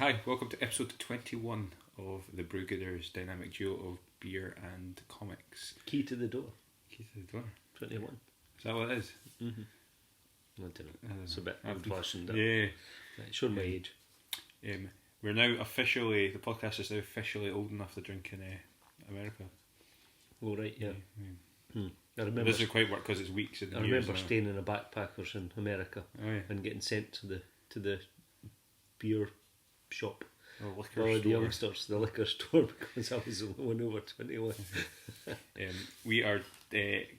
Hi, welcome to episode 21 of the Brewgooders dynamic duo of beer and comics. Key to the door. Key to the door. 21. Is that what it is? Mm-hmm. I don't know. It's a bit old-fashioned. Yeah. Showing my age. We're now officially, the podcast is now officially old enough to drink in America. Oh, right, yeah. I It remember. doesn't quite work because it's weeks and I years. remember staying in a backpackers in America and getting sent to the beer shop. Oh, liquor Or store. the youngsters, the liquor store, because I was the one over 21. We are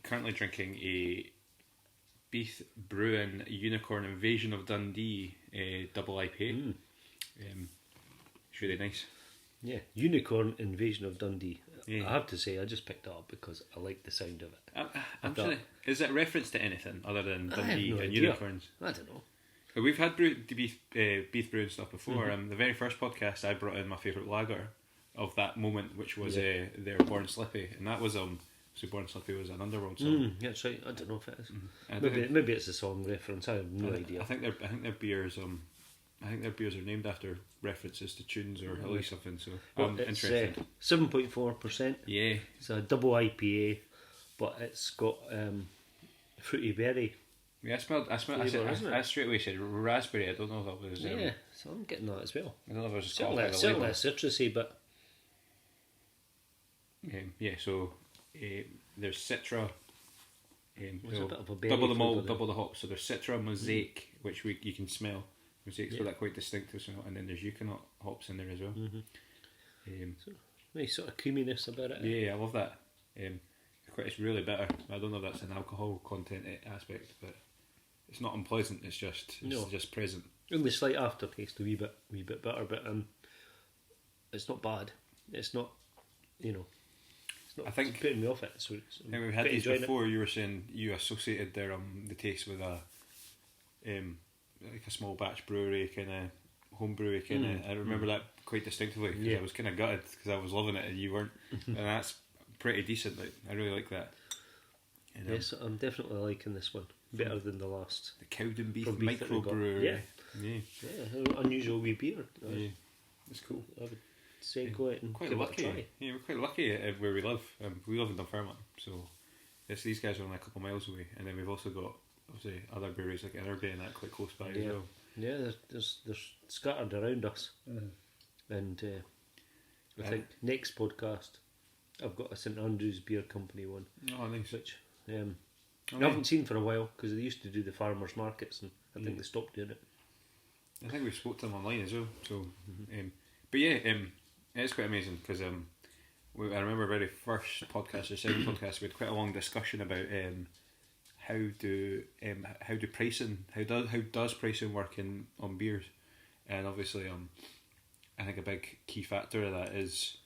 currently drinking a Beath Brewing Unicorn Invasion of Dundee double IPA. It's really nice. Yeah, Unicorn Invasion of Dundee. Yeah. I have to say, I just picked it up because I like the sound of it. Is it a reference to anything other than I have Dundee no and idea. unicorns? I don't know. We've had Beath brewing stuff before. The very first podcast, I brought in my favourite lager of that moment, which was their Born Slippy, and that was so Born Slippy was an Underworld song. That's right. I don't know if it is. Maybe it's a song reference. I have no idea. I think their beers are named after references to tunes or at least something. So It's interesting. 7.4%. Yeah, It's a double IPA, but it's got fruity berry. yeah. I smelled. I straight away said raspberry. I don't know if that was. Yeah, so I'm getting that as well. I don't know if it was just Certainly citrusy, but yeah. So there's Citra. There's a bit of a berry double the flavour malt, there. double the hops. So there's Citra, Mosaic, which you can smell. Mosaic's got that quite distinctive smell, and then there's Eucalypt hops in there as well. nice sort of creaminess about it. Yeah, I love that. It's really bitter. I don't know if that's an alcohol content aspect, but it's not unpleasant. It's just present. Only slight aftertaste, a wee bit bitter, but it's not bad. It's not, it's not I think putting me off it. So I think we've had these before. You were saying you associated the taste with a like a small batch brewery kind of home brewery kind of. I remember that quite distinctively because I was kind of gutted because I was loving it and you weren't, and that's pretty decent. Like I really like that. Yes, I'm definitely liking this one better than the last. The Cowden Beath From Beath that we got. microbrewery. Yeah, unusual wee beer. Yeah, it's cool. I would say go out and Quite give lucky. it a try. Yeah, we're quite lucky at where we live. We live in Dunfermline, so these guys are only a couple of miles away, and then we've also got obviously other breweries like Innerby and that quite close by as well. Yeah, there's scattered around us, and I think next podcast I've got a St Andrews Beer Company one. Oh, nice. Which I haven't seen for a while because they used to do the farmers markets and I think they stopped doing it. I think we spoke to them online as well. So, but yeah, it's quite amazing because I remember our very first podcast or second podcast, we had quite a long discussion about how does pricing work on beers, and obviously I think a big key factor of that is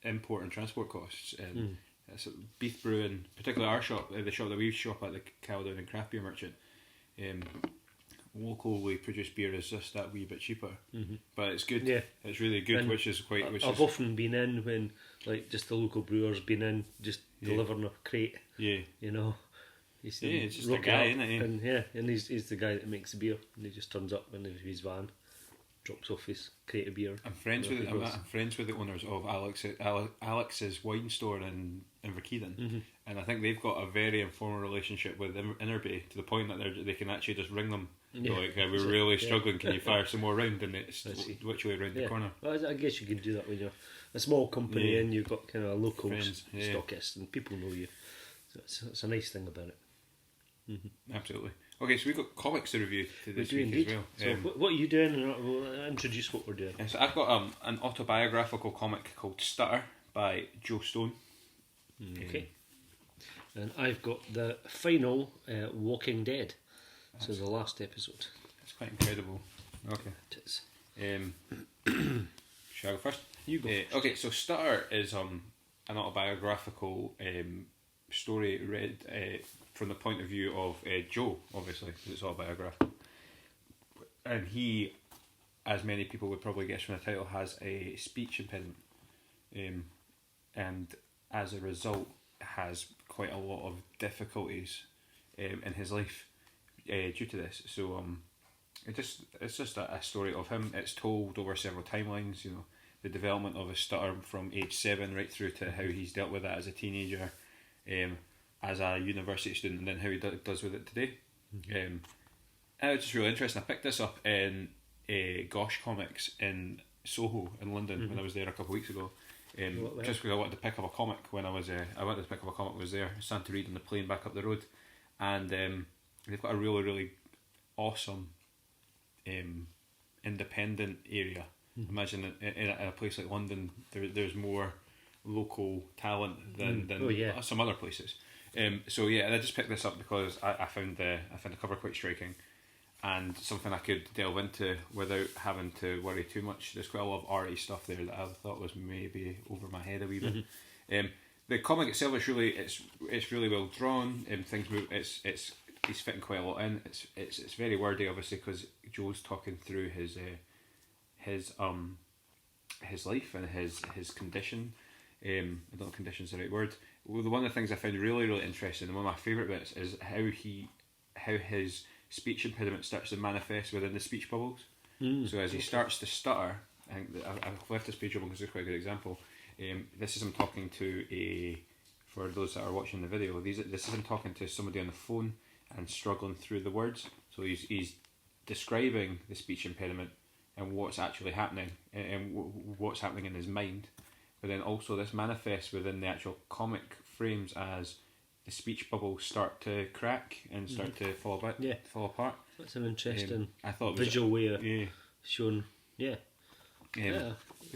import and transport costs. So Beath Brewing, particularly our shop, the shop that we shop at, the Colada and Craft Beer Merchant, locally produced beer is just that wee bit cheaper, but it's good. Yeah, it's really good. And I've often been in when like just the local brewers been in just delivering a crate. Yeah, He's it's just a guy, isn't it? And he's the guy that makes the beer, and he just turns up in his van, drops off his crate of beer. I'm friends with the owners of Alex's wine store in Inverkeithing, and I think they've got a very informal relationship with Innerby to the point that they can actually just ring them. We're really struggling. Can you fire some more round? And it's literally around the corner. Well, I guess you can do that when you're a small company and you've got kind of local stockists and people know you. So it's a nice thing about it. Absolutely. Okay, so we've got comics to review this week indeed. as well. So what are you doing? We'll introduce what we're doing. So I've got an autobiographical comic called Stutter by Joe Stone. Okay. And I've got the final Walking Dead. So the last episode. That's quite incredible. Okay. It is. Shall I go first? You go first. Okay, so Stutter is an autobiographical story read from the point of view of Joe, obviously, because it's autobiographical. And he, as many people would probably guess from the title, has a speech impediment. And as a result, has quite a lot of difficulties in his life due to this. So it's just a story of him. It's told over several timelines. You know, the development of his stutter from age 7 right through to how he's dealt with it as a teenager, as a university student, and then how he does with it today. And it was just really interesting. I picked this up in Gosh Comics in Soho in London when I was there a couple of weeks ago. Just because I wanted to pick up a comic when I was there. I wanted to pick up a comic. Was there, starting to read on the plane back up the road, and they've got a really, really awesome independent area. Imagine in a place like London, there's more local talent than some other places. So yeah, and I just picked this up because I found the cover quite striking, and something I could delve into without having to worry too much. There's quite a lot of arty stuff there that I thought was maybe over my head a wee bit. The comic itself is it's really well drawn. Things move. He's fitting quite a lot in. It's very wordy, obviously, because Joe's talking through his life and his condition. I don't know if condition's the right word. Well, one of the things I found really, really interesting, and one of my favourite bits, is how his speech impediment starts to manifest within the speech bubbles. So as he starts to stutter, I think I've left this page open because it's quite a good example. This is him talking to for those that are watching the video, this is him talking to somebody on the phone and struggling through the words. So he's describing the speech impediment and what's actually happening and what's happening in his mind. But then also this manifests within the actual comic frames as the speech bubbles start to crack and start to fall apart. That's an interesting I thought visual way of showing. We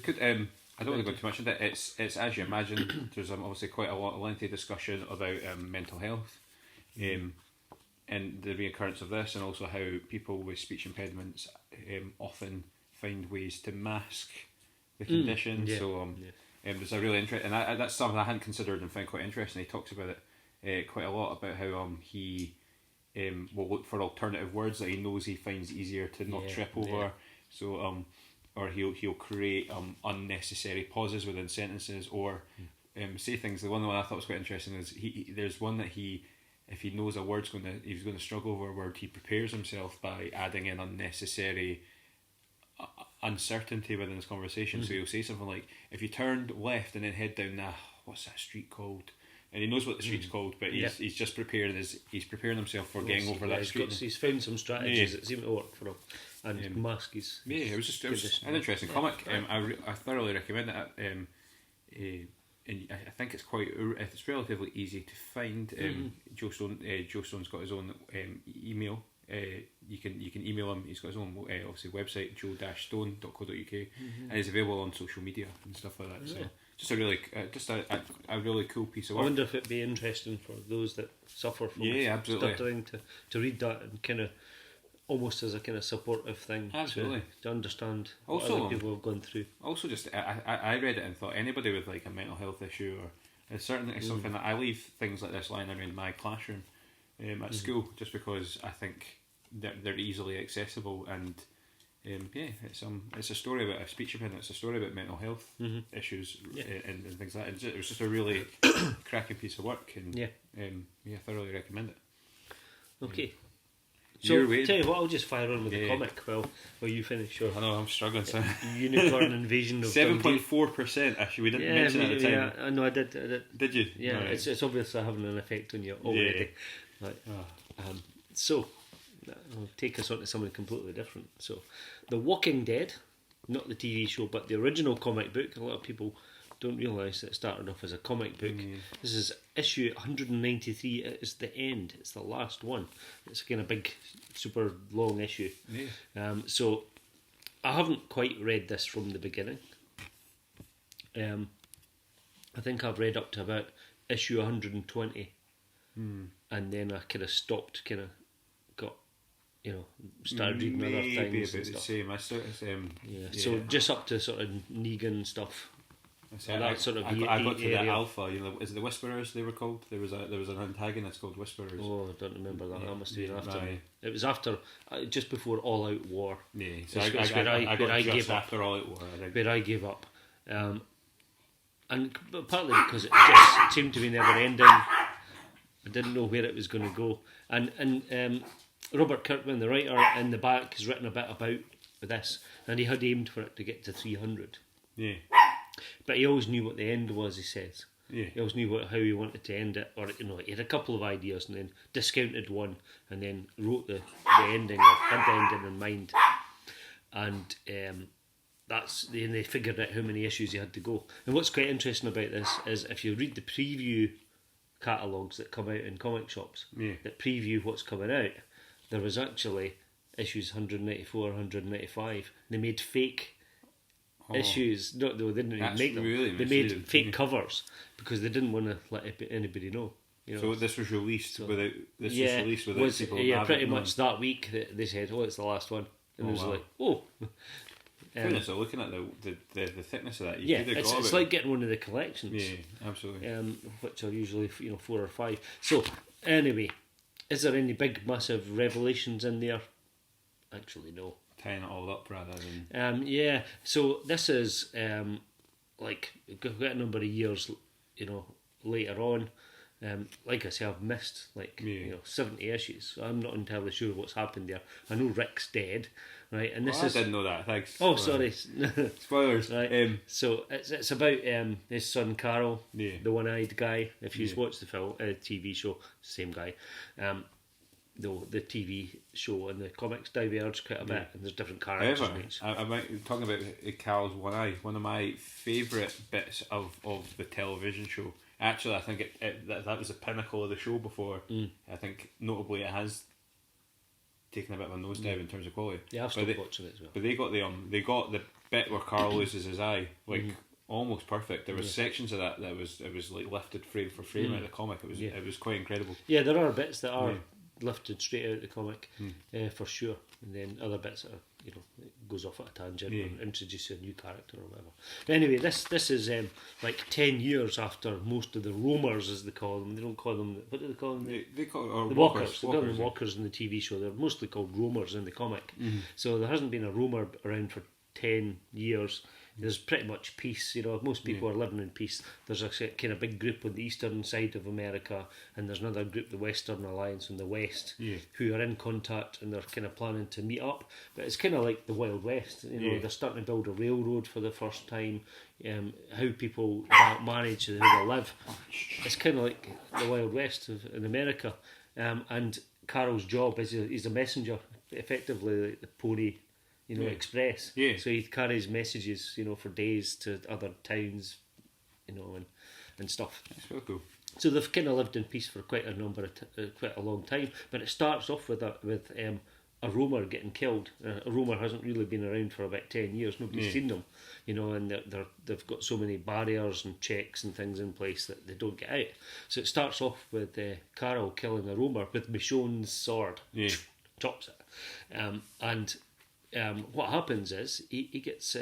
could. I don't want to go too much into it. It's as you imagine. There's obviously quite a lengthy discussion about mental health, and the reoccurrence of this, and also how people with speech impediments often find ways to mask the condition. There's a really interesting, and that's something I hadn't considered and found quite interesting. He talks about it quite a lot, about how he will look for alternative words that he knows he finds easier to not trip over. So or he'll create unnecessary pauses within sentences, or say things. The one I thought was quite interesting is there's one that if he knows a word's he's going to struggle over a word, he prepares himself by adding in unnecessary uncertainty within his conversation. So he'll say something like, if you turned left and then head down what's that street called? And he knows what the street's called, but he's just preparing himself for getting over that street. He's found some strategies that seem to work for him, and mask his. It was an interesting comic. I thoroughly recommend it. And I think it's relatively easy to find. Joe Stone's got his own email. You can email him. He's got his own obviously website, joe-stone.co.uk, and he's available on social media and stuff like that. So just a really cool piece of work. I wonder if it'd be interesting for those that suffer from stuttering to read that, and kind of almost as a kind of supportive thing to understand what other people have gone through. Also, just I read it and thought anybody with like a mental health issue, or it's certainly something that I leave things like this lying around my classroom at school, just because I think they're easily accessible, and it's a story about a speech impediment. It's a story about mental health issues and things like that. It was just a really cracking piece of work, and I thoroughly recommend it. Okay. So, tell you what, I'll just fire on with the comic while you finish your... I know, I'm struggling. So. Unicorn Invasion of 7.4%, actually, we didn't mention it at the time. Yeah, I know, I did. Did you? Yeah, right. It's obviously having an effect on you already. So, I'll take us on to something completely different. So, The Walking Dead, not the TV show, but the original comic book. A lot of people don't realise that it started off as a comic book. This is issue 193. It is the end. It's the last one. It's kind of big, super long issue. So I haven't quite read this from the beginning. I think I've read up to about issue 120, and then I kind of stopped. Kind of got, started reading other things and stuff. So just up to sort of Negan stuff. I got to the Alpha. Is it the Whisperers they were called? There was an antagonist called Whisperers. Oh, I don't remember that. That must have been after. It was after, just before All Out War. Yeah, so I gave up after All Out War. Where I gave up, and partly because it just seemed to be never ending. I didn't know where it was going to go, and Robert Kirkman, the writer, in the back has written a bit about this, and he had aimed for it to get to 300. Yeah. But he always knew what the end was, he says. Yeah. He always knew how he wanted to end it, or he had a couple of ideas and then discounted one and then wrote the ending, or had the ending in mind. And then they figured out how many issues he had to go. And what's quite interesting about this is if you read the preview catalogues that come out in comic shops that preview what's coming out, there was actually issues 194, 195. They made fake issues. No, they didn't even make them. Really they made fake covers because they didn't want to let anybody know. So this was released without. This was released without people. Yeah, pretty much that week they said, "Oh, it's the last one," and it was like, "Oh." Goodness, so looking at the thickness of that, it's like getting one of the collections. Yeah, absolutely. Which are usually 4 or 5. So anyway, is there any big massive revelations in there? Actually, no. Tying it all up rather than so this is like got a number of years later on. Like I say, I've missed 70 issues, so I'm not entirely sure what's happened there. I know Rick's dead, right? And this I didn't know that, thanks. Oh, sorry. Spoilers. Right. So it's about his son Carl, the one-eyed guy. If you've watched the film, TV show, same guy. Though the TV show and the comics diverge quite a bit, and there's different characters. However, I'm talking about Carl's one eye. One of my favourite bits of the television show. Actually, I think that was the pinnacle of the show before. I think notably it has taken a bit of a nosedive in terms of quality. Yeah, I've stopped watching it as well. But they got the bit where Carl loses his eye, almost perfect. There was sections of that was like lifted frame for frame out of the comic. It was quite incredible. Yeah, there are bits that are lifted straight out of the comic, for sure, and then other bits that are, it goes off at a tangent or introduces a new character or whatever. But anyway, this is like 10 years after most of the roamers, as they call them. They don't call them, what do they call them? They call the walkers. They call them walkers in the TV show. They're mostly called roamers in the comic. So there hasn't been a roamer around for 10 years. There's pretty much peace, most people are living in peace. There's a kind of big group on the eastern side of America, and there's another group, the Western Alliance on the west, who are in contact, and they're kind of planning to meet up. But it's kind of like the Wild West, they're starting to build a railroad for the first time, how people manage who they live. It's kind of like the Wild West in America. And Carol's job is he's a messenger, effectively like the pony express. Yeah. So he carries messages, for days to other towns, and stuff. That's so cool. So they've kind of lived in peace for quite a long time. But it starts off with a roamer getting killed. A roamer hasn't really been around for about 10 years. Nobody's seen them, and they've got so many barriers and checks and things in place that they don't get out. So it starts off with Carol killing a roamer with Michonne's sword. Chops it. What happens is he gets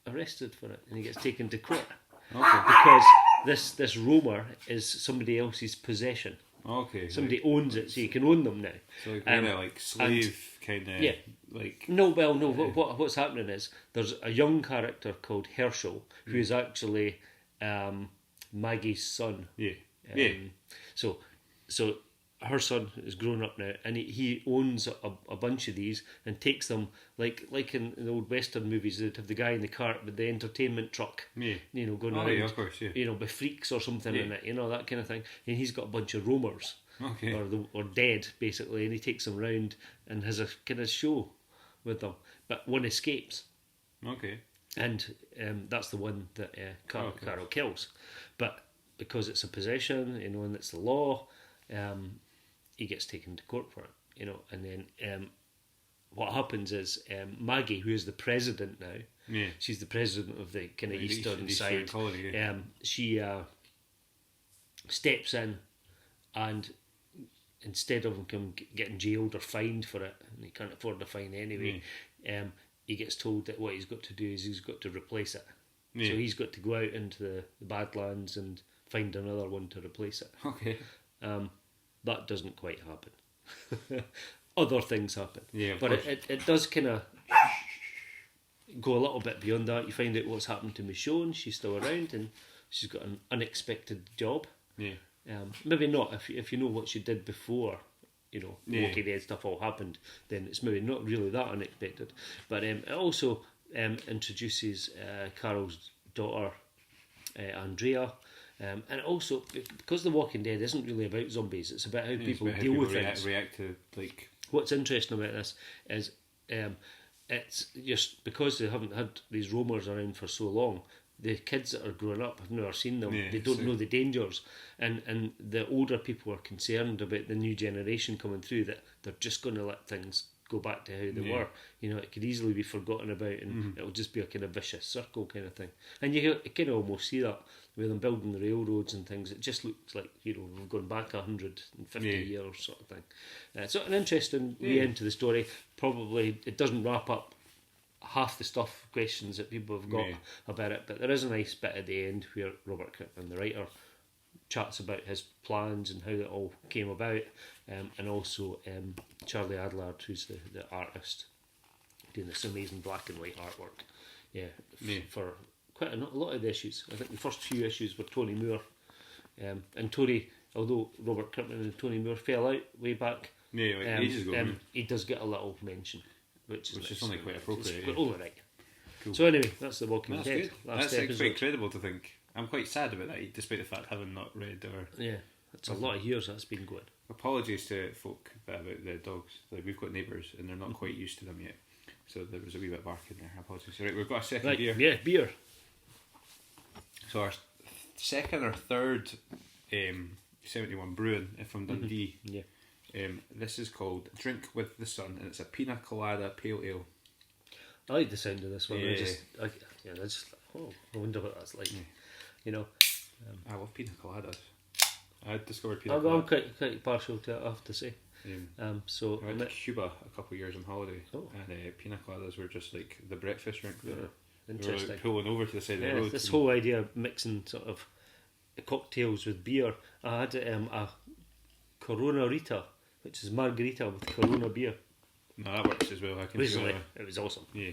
arrested for it, and he gets taken to court because this roamer is somebody else's possession. Okay. Somebody owns it, so you can own them now. So kind of like slave, kind of like. No. What's happening is there's a young character called Herschel who is actually Maggie's son. So her son is grown up now, and he owns a bunch of these and takes them like in the old Western movies. They'd have the guy in the cart with the entertainment truck, going around, of course, with freaks or something in it, that kind of thing. And he's got a bunch of roamers, or dead basically, and he takes them round and has a kind of show with them. But one escapes, and that's the one that Carol kills. But because it's a possession, and it's the law. He gets taken to court for it, and then what happens is Maggie, who is the president now, she's the president of the kind of eastern side. She steps in, and instead of him getting jailed or fined for it, and he can't afford the fine anyway, he gets told that what he's got to do is he's got to replace it. So he's got to go out into the Badlands and find another one to replace it. That doesn't quite happen. Other things happen. But it does kind of go a little bit beyond that. You find out what's happened to Michonne. She's still around, and she's got an unexpected job. Maybe not if you know what she did before. Walking Dead stuff all happened, then it's maybe not really that unexpected. But it also introduces Carol's daughter, Andrea. And also, because The Walking Dead isn't really about zombies, it's about how people deal with things. React to, like... What's interesting about this is it's just because they haven't had these roamers around for so long, the kids that are growing up have never seen them. They don't know the dangers, and the older people are concerned about the new generation coming through, that they're just going to let things go back to how they were. It could easily be forgotten about, and it'll just be a kind of vicious circle kind of thing. And you kind of almost see that with them building the railroads and things. It just looks like we've gone back 150 years sort of thing. So an interesting way into the story. Probably it doesn't wrap up half the questions that people have got about it, but there is a nice bit at the end where Robert Kirkman, the writer, chats about his plans and how it all came about, and also Charlie Adlard, who's the artist, doing this amazing black and white artwork for quite a lot of the issues. I think the first few issues were Tony Moore, and Tony, although Robert Kirkman and Tony Moore fell out way back, ages ago, he does get a little mention, which is only quite appropriate. All right. Cool. So anyway, that's The Walking Dead. Good. That's quite incredible to think. I'm quite sad about that, despite the fact having not read or... Yeah, it's a lot of years that's been going. Apologies to folk about the dogs. Like, we've got neighbours and they're not quite used to them yet, so there was a wee bit of barking there. Apologies. Right, we've got a second beer. Yeah, beer. So our second or third 71 Brewing from Dundee. This is called Drink with the Sun, and it's a Pina Colada Pale Ale. I like the sound of this one. I wonder what that's like. I love Pina Coladas. I discovered Pina Coladas. Coladas. I'm quite partial to it, I have to say. So I went to Cuba a couple of years on holiday, and Pina Coladas were just like the breakfast drink. Interesting. We were pulling over to the side of the road. This whole idea of mixing sort of cocktails with beer. I had a Corona Rita, which is margarita with Corona beer. No, that works as well. I can recently. It was awesome. Yeah,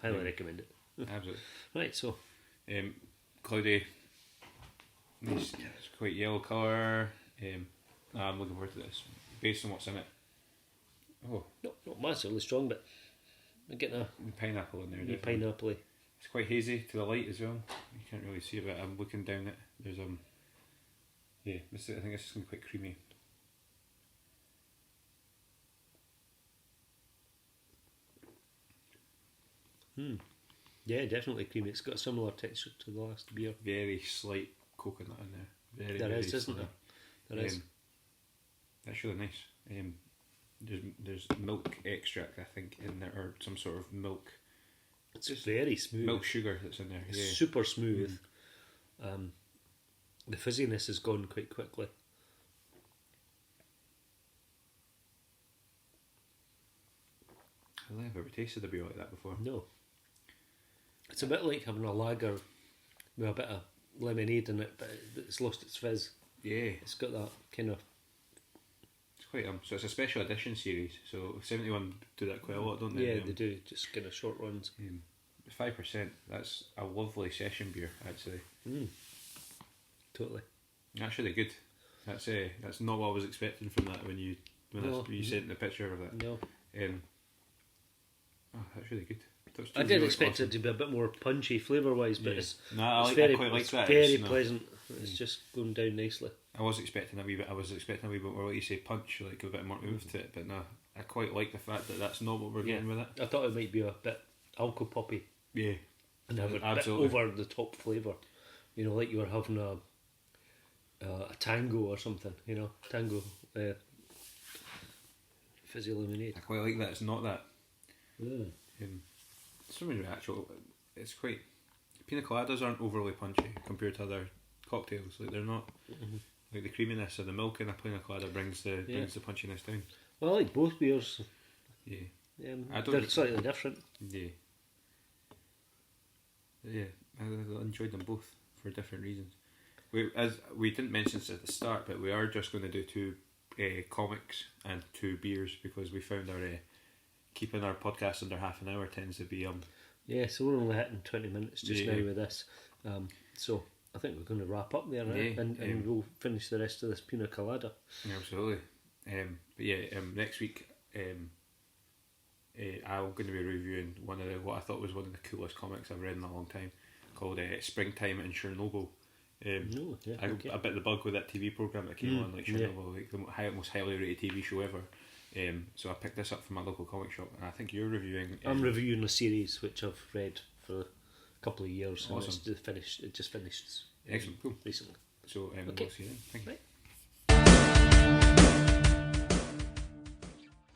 highly recommend it. Absolutely. Right, so cloudy. It's quite yellow colour. I'm looking forward to this, based on what's in it. Oh, not massively strong, but I'm getting a pineapple in there. Pineapple. It's quite hazy to the light as well. You can't really see it, but I'm looking down it. There's I think this is going to be quite creamy. Yeah, definitely creamy. It's got a similar texture to the last beer. Very slight coconut in there. There is, isn't there? There is. That's really nice. There's milk extract, I think, in there, or some sort of milk. It's very smooth. Milk sugar that's in there. It's super smooth. The fizziness has gone quite quickly. I don't think I've ever tasted a beer like that before. No. It's a bit like having a lager with a bit of lemonade in it, but it's lost its fizz. Yeah. It's got that kind of... It's quite... so it's a special edition series, so 71 do that quite a lot, don't they? Yeah, they do, just kind of short runs. 5%, that's a lovely session beer, I'd say. Totally. That's really good. That's not what I was expecting from that when you sent the picture of that. No. That's really good. I did expect it to be a bit more punchy flavour wise, but I quite like that. Very pleasant. It's just going down nicely. I was expecting a wee bit more, like you say, punch, like a bit more oomph to it, but no, I quite like the fact that that's not what we're going with it. I thought it might be a bit alcohol poppy. Yeah. And have a bit over the top flavour. Like you were having a tango or something, tango fizzy lemonade. I quite like that. It's not that. It's quite... Pina coladas aren't overly punchy compared to other cocktails. Like, they're not... Like, the creaminess of the milk in a pina colada brings the punchiness down. Well, I like both beers. Yeah. They're slightly different. Yeah. Yeah, I enjoyed them both for different reasons. We didn't mention this at the start, but we are just going to do 2 comics and 2 beers, because we found our keeping our podcast under half an hour tends to be so we're only hitting 20 minutes just now with this, so I think we're going to wrap up there now, and we'll finish the rest of this pina colada. Yeah, absolutely. But yeah, next week I'm going to be reviewing what I thought was one of the coolest comics I've read in a long time, called Springtime in Chernobyl. I bit the bug with that TV programme that came on, like Chernobyl, like the most highly rated TV show ever. So I picked this up from my local comic shop, and I think you're reviewing. I'm reviewing a series which I've read for a couple of years. Awesome. And it just finished. Excellent, cool. Recently. So we'll see you then. Thank you. Right.